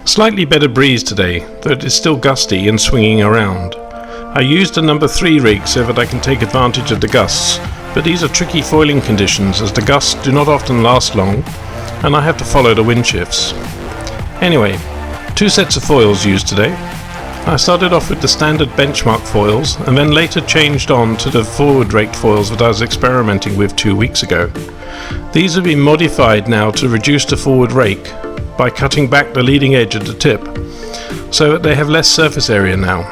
Slightly better breeze today, though it is still gusty and swinging around. I used a number 3 rig so that I can take advantage of the gusts, but these are tricky foiling conditions as the gusts do not often last long and I have to follow the wind shifts. Anyway, 2 sets of foils used today. I started off with the standard benchmark foils and then later changed on to the forward raked foils that I was experimenting with 2 weeks ago. These have been modified now to reduce the forward rake by cutting back the leading edge of the tip, so that they have less surface area now.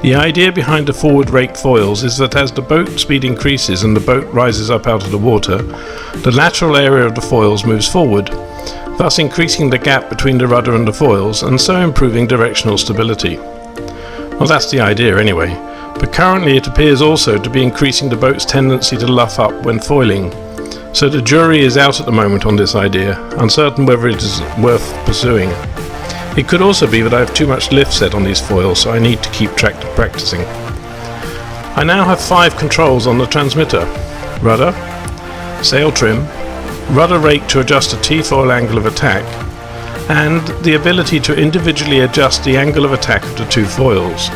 The idea behind the forward raked foils is that as the boat speed increases and the boat rises up out of the water, the lateral area of the foils moves forward, thus increasing the gap between the rudder and the foils and so improving directional stability. Well, that's the idea anyway, but currently it appears also to be increasing the boat's tendency to luff up when foiling. So the jury is out at the moment on this idea, uncertain whether it is worth pursuing. It could also be that I have too much lift set on these foils, so I need to keep track of practicing. I now have 5 controls on the transmitter: rudder, sail trim, rudder rake to adjust the T-foil angle of attack, and the ability to individually adjust the angle of attack of the 2 foils.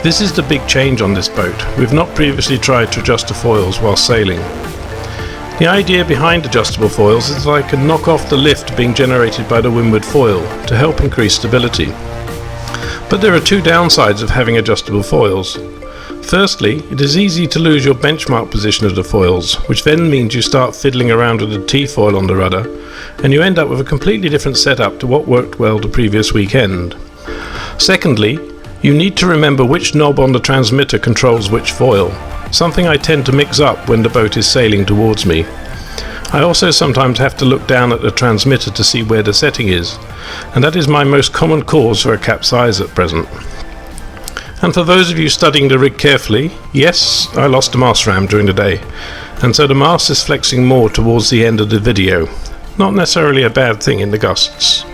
This is the big change on this boat. We've not previously tried to adjust the foils while sailing. The idea behind adjustable foils is that I can knock off the lift being generated by the windward foil to help increase stability. But there are 2 downsides of having adjustable foils. Firstly, it is easy to lose your benchmark position of the foils, which then means you start fiddling around with the T-foil on the rudder, and you end up with a completely different setup to what worked well the previous weekend. Secondly, you need to remember which knob on the transmitter controls which foil, something I tend to mix up when the boat is sailing towards me. I also sometimes have to look down at the transmitter to see where the setting is, and that is my most common cause for a capsize at present. And for those of you studying the rig carefully, yes, I lost a mast ram during the day, and so the mast is flexing more towards the end of the video. Not necessarily a bad thing in the gusts.